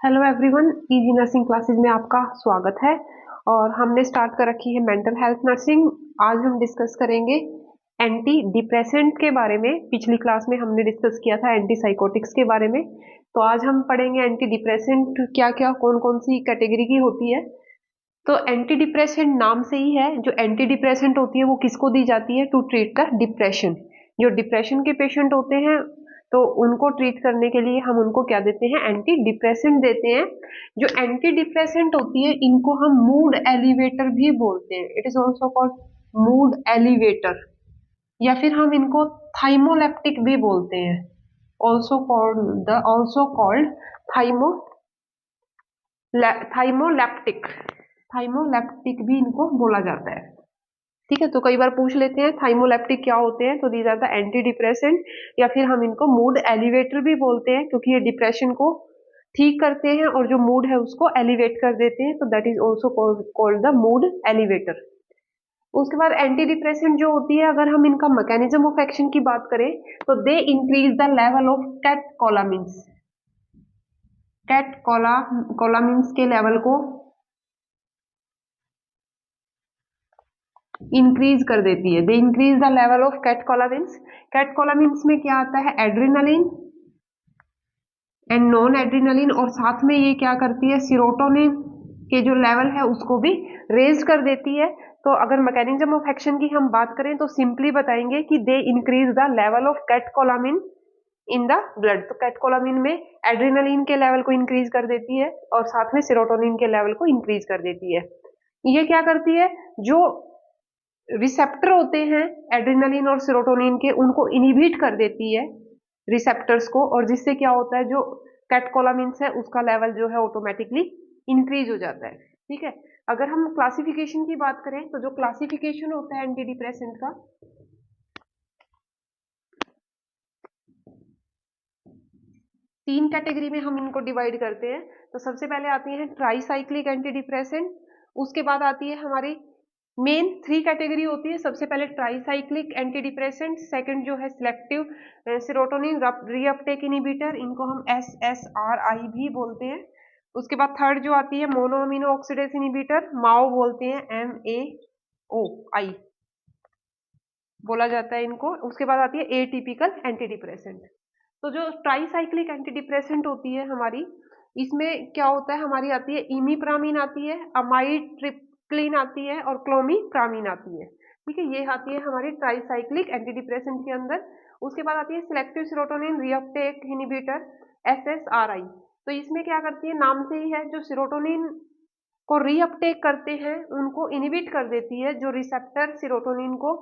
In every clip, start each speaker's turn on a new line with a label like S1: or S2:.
S1: Hello everyone, easy nursing classes में आपका स्वागत है। और हमने स्टार्ट कर रखी है मेंटल हेल्थ नर्सिंग। आज हम डिस्कस करेंगे एंटी डिप्रेसेंट के बारे में। पिछली क्लास में हमने डिस्कस किया था एंटी साइकोटिक्स के बारे में। तो आज हम पढ़ेंगे एंटी डिप्रेसेंट क्या क्या कौन कौन सी कैटेगरी की होती है। तो एंटी डिप्रेसेंट नाम से ही है, जो एंटी डिप्रेसेंट होती है वो किसको दी जाती है? To treat the depression. जो डिप्रेशन के पेशेंट होते हैं तो उनको ट्रीट करने के लिए हम उनको क्या देते हैं? एंटी डिप्रेसेंट देते हैं। जो एंटी डिप्रेसेंट होती है इनको हम मूड एलिवेटर भी बोलते हैं। It is also called mood elevator, या फिर हम इनको थाइमोलेप्टिक भी बोलते हैं। Also called थाइमो थाइमोलेप्टिक। थाइमोलेप्टिक भी इनको बोला जाता है। ठीक है, तो कई बार पूछ लेते हैं थाइमोलेप्टिक क्या होते हैं, तो दी जाता है एंटी डिप्रेसेंट, या फिर हम इनको मूड एलिवेटर भी बोलते हैं क्योंकि ये डिप्रेशन को ठीक करते हैं और जो मूड है उसको एलिवेट कर देते हैं। तो that is also called the mood elevator. उसके बाद एंटी डिप्रेसेंट जो होती है, अगर हम इनका मैकेनिज्म ऑफ एक्शन की बात करें तो they increase the level of catecholamines. Catecholamines के लेवल को इंक्रीज कर देती है। They increase the level of catecholamines. Catecholamines में क्या आता है? एड्रेनलिन एंड नॉन एड्रेनलिन, और साथ में ये क्या करती है? सीरोटोनिन के जो लेवल है उसको भी रेज कर देती है। तो अगर मैकेनिज्म ऑफ एक्शन की हम बात करें तो सिंपली बताएंगे कि they increase the level of catecholamine in the blood. तो कैटकोलामिन में एड्रेनलिन के लेवल को इंक्रीज कर देती है और साथ में सीरोटोनिन के लेवल को इंक्रीज कर देती है। ये क्या करती है? जो रिसेप्टर होते हैं एड्रेनलिन और सेरोटोनिन के, उनको इनहिबिट कर देती है रिसेप्टर्स को, और जिससे क्या होता है? जो कैटकोलामिन्स है उसका लेवल जो है ऑटोमेटिकली इंक्रीज हो जाता है। ठीक है, अगर हम क्लासिफिकेशन की बात करें तो जो क्लासिफिकेशन होता है एंटी डिप्रेसेंट का, 3 कैटेगरी में हम इनको डिवाइड करते हैं। तो सबसे पहले आती है ट्राईसाइक्लिक एंटी डिप्रेसेंट। उसके बाद आती है हमारी मेन 3 कैटेगरी होती है। सबसे पहले ट्राईसाइक्लिक एंटी डिप्रेसेंट, सेकंड जो है सिलेक्टिव सेरोटोनिन रीअपटेक इनहिबिटर, इनको हम SSRI भी बोलते हैं। उसके बाद थर्ड जो आती है मोनोअमीनो ऑक्सीडेज इनहिबिटर, माओ बोलते हैं, MAOI बोला जाता है इनको। उसके बाद आती है एटिपिकल एंटी डिप्रेसेंट। तो जो ट्राईसाइक्लिक एंटी डिप्रेसेंट होती है हमारी, इसमें क्या होता है? हमारी आती है इमीप्रामिन आती है, अमाइट्रिप्टिलिन आती है और क्लोमिप्रामिन आती है। ठीक है, ये आती है हमारी ट्राईसाइक्लिक एंटी डिप्रेसेंट के अंदर। उसके बाद आती है selective serotonin reuptake inhibitor, SSRI। तो इसमें क्या करती है? नाम से ही है, जो सेरोटोनिन को रीअपटेक करते हैं उनको इनहिबिट कर देती है। जो रिसेप्टर सेरोटोनिन को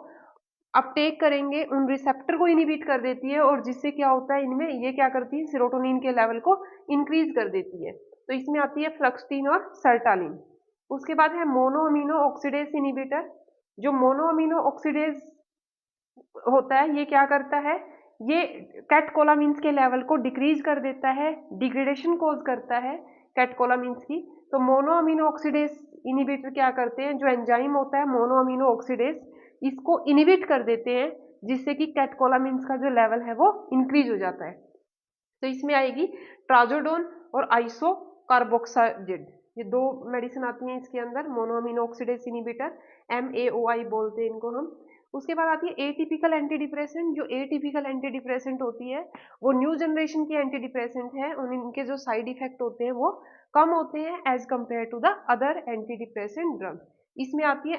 S1: अपटेक करेंगे उन रिसेप्टर को इनहिबिट कर देती है, और जिससे क्या होता है? इनमें ये क्या करती है? सेरोटोनिन के लेवल को इंक्रीज कर देती है। तो इसमें आती है फ्लक्सटीन और सर्टालिन। उसके बाद है मोनोअमीनो ऑक्सीडेज इनहिबिटर। जो मोनोअमीनो ऑक्सीडेज होता है ये क्या करता है? ये कैटकोलामिन्स के लेवल को डिक्रीज कर देता है, डिग्रेडेशन कोज करता है कैटकोलामिन्स की। तो मोनोअमीनो ऑक्सीडेज इनहिबिटर क्या करते हैं? जो एंजाइम होता है मोनोअमीनो ऑक्सीडेज, इसको इनहिबिट कर देते हैं, जिससे कि कैटकोलामिन्स का जो लेवल है वो इंक्रीज हो जाता है। तो इसमें आएगी ट्राजोडोन और आइसो कार्बोक्साजिड, ये 2 मेडिसिन आती हैं इसके अंदर, मोनोअमीनो ऑक्सीडेज इनहिबिटर, MAOI बोलते हैं इनको हम। उसके बाद आती है एटिपिकल एंटी डिप्रेसेंट। जो एटिपिकल एंटी डिप्रेसेंट होती है वो न्यू जनरेशन की एंटी डिप्रेसेंट है, और इनके जो साइड इफेक्ट होते हैं वो कम होते हैं as compare to the other anti depressant drug. इसमें आती है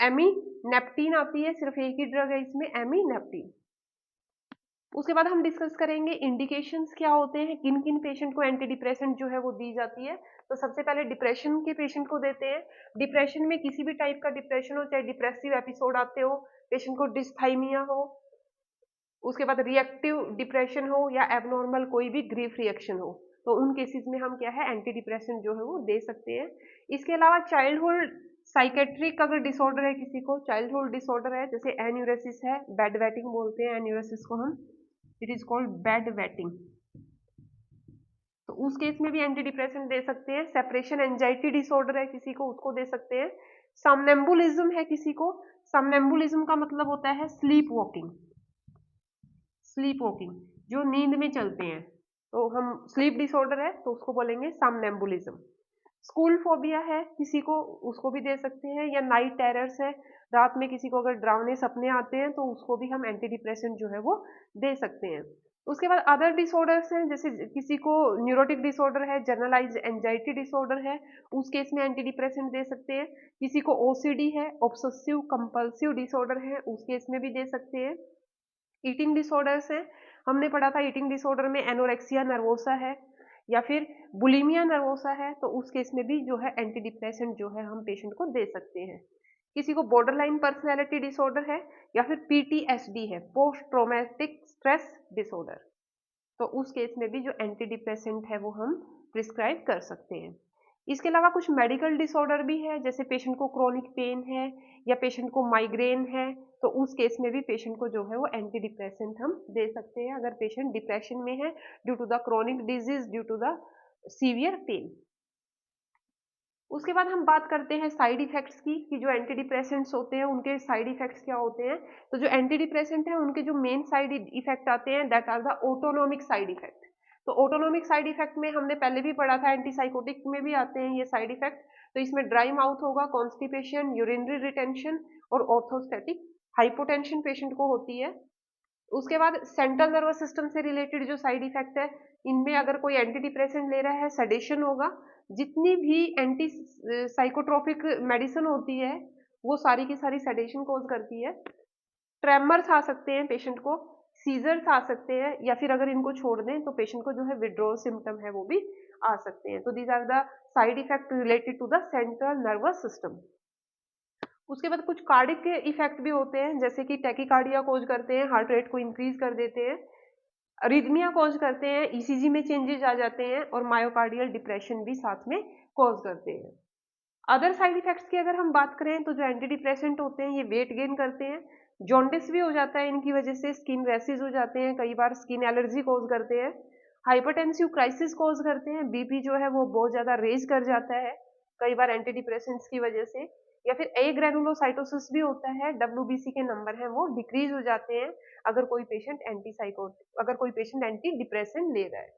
S1: एमीनेप्टिन आती है, सिर्फ एक ही ड्रग है इसमें, एमीनेप्टिन। उसके बाद हम डिस्कस करेंगे इंडिकेशंस क्या होते हैं, किन किन पेशेंट को एंटी डिप्रेसेंट जो है वो दी जाती है। तो सबसे पहले डिप्रेशन के पेशेंट को देते हैं। डिप्रेशन में किसी भी टाइप का डिप्रेशन हो, चाहे डिप्रेसिव एपिसोड आते हो, पेशेंट को डिस्थाइमिया हो, उसके बाद रिएक्टिव डिप्रेशन हो, या एबनॉर्मल कोई भी ग्रीफ रिएक्शन हो, तो उन केसेस में हम क्या है? एंटी डिप्रेसेंट जो है वो दे सकते हैं। इसके अलावा चाइल्डहुड साइकेट्रिक अगर डिसऑर्डर है, किसी को चाइल्डहुड डिसऑर्डर है, जैसे एन्यूरेसिस है, बेड वेटिंग बोलते हैं एन्यूरेसिस को हम, it is called bed wetting, तो उस केस में भी एंटी डिप्रेसेंट दे सकते हैं। सेपरेशन एंजाइटी डिसऑर्डर है किसी को, उसको दे सकते हैं। समनेम्बुलिज्म है किसी को, समनेम्बुलिज्म का मतलब होता है स्लीप वॉकिंग, स्लीप वॉकिंग जो नींद में चलते हैं, तो हम स्लीप डिसऑर्डर है तो उसको बोलेंगे समनैम्बुलिज्म। स्कूल फोबिया है किसी को, उसको भी दे सकते हैं, या नाइट टेरर्स है, रात में किसी को अगर डरावने सपने आते हैं तो उसको भी हम एंटी डिप्रेसेंट जो है वो दे सकते हैं। उसके बाद अदर डिसऑर्डर्स हैं, जैसे किसी को न्यूरोटिक डिसऑर्डर है, जनरलाइज्ड एंजाइटी डिसऑर्डर है, उस केस में एंटी डिप्रेसेंट दे सकते हैं। किसी को ओसीडी है, ऑब्सेसिव कंपल्सिव डिसऑर्डर है, उस केस में भी दे सकते हैं। ईटिंग डिसऑर्डर्स हैं, हमने पढ़ा था ईटिंग डिसऑर्डर में एनोरेक्सिया नर्वोसा है या फिर बुलिमिया नर्वोसा है, तो उस केस में भी जो है एंटी डिप्रेसेंट जो है हम पेशेंट को दे सकते हैं। किसी को बॉर्डरलाइन पर्सनैलिटी डिसऑर्डर है या फिर पीटीएसडी है, पोस्ट ट्रॉमेटिक स्ट्रेस डिसऑर्डर, तो उस केस में भी जो एंटी डिप्रेसेंट है वो हम प्रिस्क्राइब कर सकते हैं। इसके अलावा कुछ मेडिकल डिसऑर्डर भी है, जैसे पेशेंट को क्रोनिक पेन है या पेशेंट को माइग्रेन है, तो उस केस में भी पेशेंट को जो है वो एंटी डिप्रेसेंट हम दे सकते हैं अगर पेशेंट डिप्रेशन में है due to the chronic disease, due to the severe pain. उसके बाद हम बात करते हैं साइड इफेक्ट्स की, कि जो एंटी डिप्रेसेंट्स होते हैं उनके साइड इफेक्ट्स क्या होते हैं। तो जो एंटी डिप्रेसेंट है उनके जो मेन साइड इफेक्ट आते हैं that are the autonomic side effect. तो ऑटोनोमिक साइड इफेक्ट में हमने पहले भी पढ़ा था, एंटीसाइकोटिक में भी आते हैं ये साइड इफेक्ट। तो इसमें ड्राई माउथ होगा, कॉन्स्टिपेशन, यूरिनरी रिटेंशन और ऑर्थोस्टैटिक हाइपोटेंशन पेशेंट को होती है। उसके बाद सेंट्रल नर्वस सिस्टम से रिलेटेड जो साइड इफेक्ट है, इनमें अगर कोई एंटी डिप्रेसेंट ले रहा है सडेशन होगा, जितनी भी एंटी साइकोट्रोपिक मेडिसिन होती है वो सारी की सारी सडेशन कॉज करती है। ट्रेमर्स आ सकते हैं पेशेंट को, सीजर्स आ सकते हैं, या फिर अगर इनको छोड़ दें तो पेशेंट को जो है विड्रॉल सिम्टम है वो भी आ सकते हैं। तो these are the side effect related to the central nervous system. उसके बाद कुछ कार्डिक के इफेक्ट भी होते हैं, जैसे कि टैकीकार्डिया कॉज करते हैं, हार्ट रेट को इंक्रीज कर देते हैं, अरिथमिया कॉज करते हैं, ईसीजी में चेंजेस आ जाते हैं, और मायोकार्डियल डिप्रेशन भी साथ में कॉज करते हैं। अदर साइड इफेक्ट्स की अगर हम बात करें तो जो एंटी डिप्रेसेंट होते हैं ये वेट गेन करते हैं, जॉन्डिस भी हो जाता है इनकी वजह से, स्किन रैशेज हो जाते हैं, कई बार स्किन एलर्जी कॉज करते हैं, हाइपरटेंसिव क्राइसिस कॉज करते हैं, बीपी जो है वो बहुत ज्यादा रेज कर जाता है कई बार एंटी डिप्रेसेंट्स की वजह से, या फिर ए ग्रेनुलोसाइटोसिस भी होता है, डब्ल्यूबीसी के नंबर हैं वो डिक्रीज हो जाते हैं अगर कोई पेशेंट एंटी डिप्रेसेंट ले रहा है।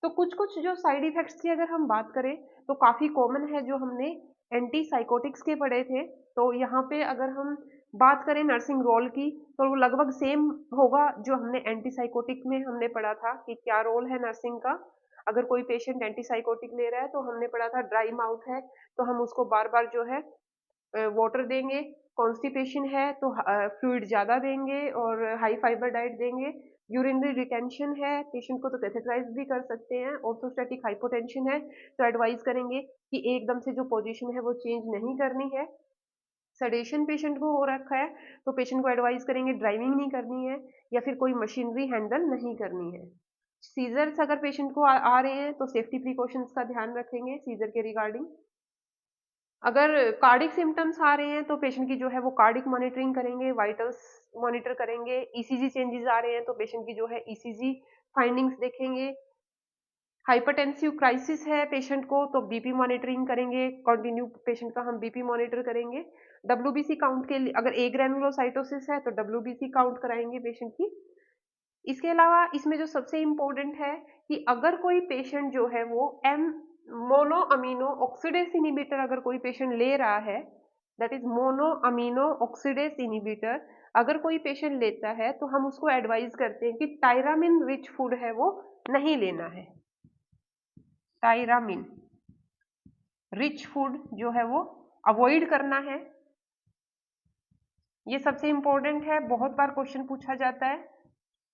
S1: तो कुछ कुछ जो साइड इफेक्ट्स की अगर हम बात करें तो काफी कॉमन है जो हमने एंटी साइकोटिक्स के पढ़े थे। तो यहाँ पे अगर हम बात करें नर्सिंग रोल की तो वो लगभग सेम होगा जो हमने एंटी साइकोटिक में हमने पढ़ा था कि क्या रोल है नर्सिंग का। अगर कोई पेशेंट एंटी साइकोटिक ले रहा है तो हमने पढ़ा था ड्राई माउथ है तो हम उसको बार बार जो है वाटर देंगे, कॉन्स्टिपेशन है तो फ्लूइड ज़्यादा देंगे और हाई फाइबर डाइट देंगे, यूरिनरी रिटेंशन है पेशेंट को तो कैथेटराइज भी कर सकते हैं, ऑर्थोस्टैटिक हाइपोटेंशन है तो एडवाइज करेंगे कि एकदम से जो पोजीशन है वो चेंज नहीं करनी है। सडेशन पेशेंट को हो रखा है तो पेशेंट को एडवाइज करेंगे ड्राइविंग नहीं करनी है या फिर कोई मशीनरी हैंडल नहीं करनी है। सीजर्स अगर पेशेंट को आ रहे हैं तो सेफ्टी प्रिकॉशंस का ध्यान रखेंगे सीजर के रिगार्डिंग। अगर कार्डिक सिम्टम्स आ रहे हैं तो पेशेंट की जो है वो कार्डिक मॉनिटरिंग करेंगे, वाइटल्स मॉनिटर करेंगे, ईसीजी चेंजेस आ रहे हैं तो पेशेंट की जो है ईसीजी फाइंडिंग्स देखेंगे। हाइपरटेंसिव क्राइसिस है पेशेंट को तो बीपी मॉनिटरिंग करेंगे, कंटिन्यू पेशेंट का हम बीपी मॉनिटर करेंगे। डब्ल्यूबीसी काउंट के लिए अगर ए ग्रेनुलोसाइटोसिस है तो डब्ल्यूबीसी काउंट कराएंगे पेशेंट की। इसके अलावा इसमें जो सबसे इम्पोर्टेंट है कि अगर कोई पेशेंट जो है वो मोनो अमीनो ऑक्सीडेज इनिबिटर अगर कोई पेशेंट ले रहा है, that is mono amino oxidase inhibitor, अगर कोई पेशेंट लेता है तो हम उसको एडवाइज करते हैं कि टायरामिन रिच फूड है वो नहीं लेना है। टायरामिन रिच फूड जो है वो अवॉइड करना है। ये सबसे इंपॉर्टेंट है, बहुत बार क्वेश्चन पूछा जाता है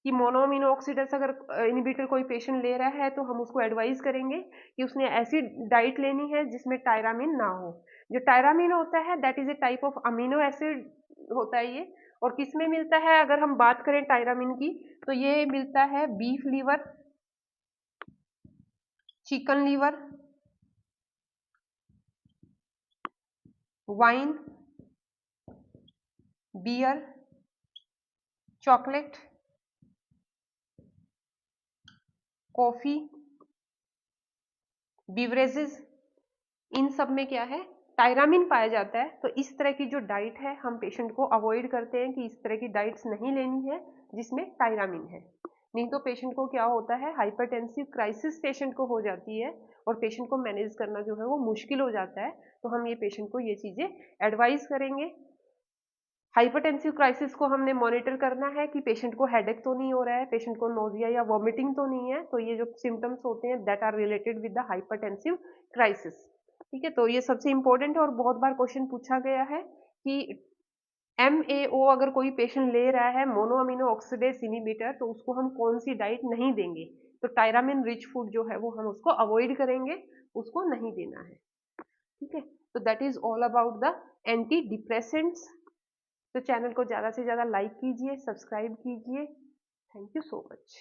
S1: कि मोनोअमीनो ऑक्सीडेज अगर इनिबिटर कोई पेशेंट ले रहा है तो हम उसको एडवाइज करेंगे कि उसने ऐसी डाइट लेनी है जिसमें टायरामिन ना हो। जो टायरामिन होता है that is a type of amino acid होता है ये, और किस में मिलता है अगर हम बात करें टायरामिन की तो ये मिलता है beef liver, chicken liver, wine, beer, chocolate, coffee, beverages, इन सब में क्या है टायरामिन पाया जाता है। तो इस तरह की जो डाइट है हम पेशेंट को अवॉइड करते हैं कि इस तरह की डाइट्स नहीं लेनी है जिसमें टायरामिन है। नहीं तो पेशेंट को क्या होता है, हाइपरटेंसिव क्राइसिस पेशेंट को हो जाती है और पेशेंट को मैनेज करना जो है वो मुश्किल हो जाता है। तो हम ये पेशेंट को ये चीज़ें एडवाइस करेंगे। हाइपरटेंसिव क्राइसिस को हमने मॉनिटर करना है कि पेशेंट को हेडेक तो नहीं हो रहा है, पेशेंट को नोजिया या वॉमिटिंग तो नहीं है। तो ये जो सिम्टम्स होते हैं that are related with the hypertensive crisis. ठीक है, तो ये सबसे इंपॉर्टेंट है और बहुत बार क्वेश्चन पूछा गया है कि MAO अगर कोई पेशेंट ले रहा है मोनो अमीनो ऑक्सीडेज इनहिबिटर, तो उसको हम कौन सी डाइट नहीं देंगे। तो टायरामिन रिच फूड जो है वो हम उसको अवॉइड करेंगे, उसको नहीं देना है। ठीक है, तो that is all about the anti depressants. तो चैनल को ज़्यादा से ज़्यादा लाइक कीजिए, सब्सक्राइब कीजिए। Thank you so much.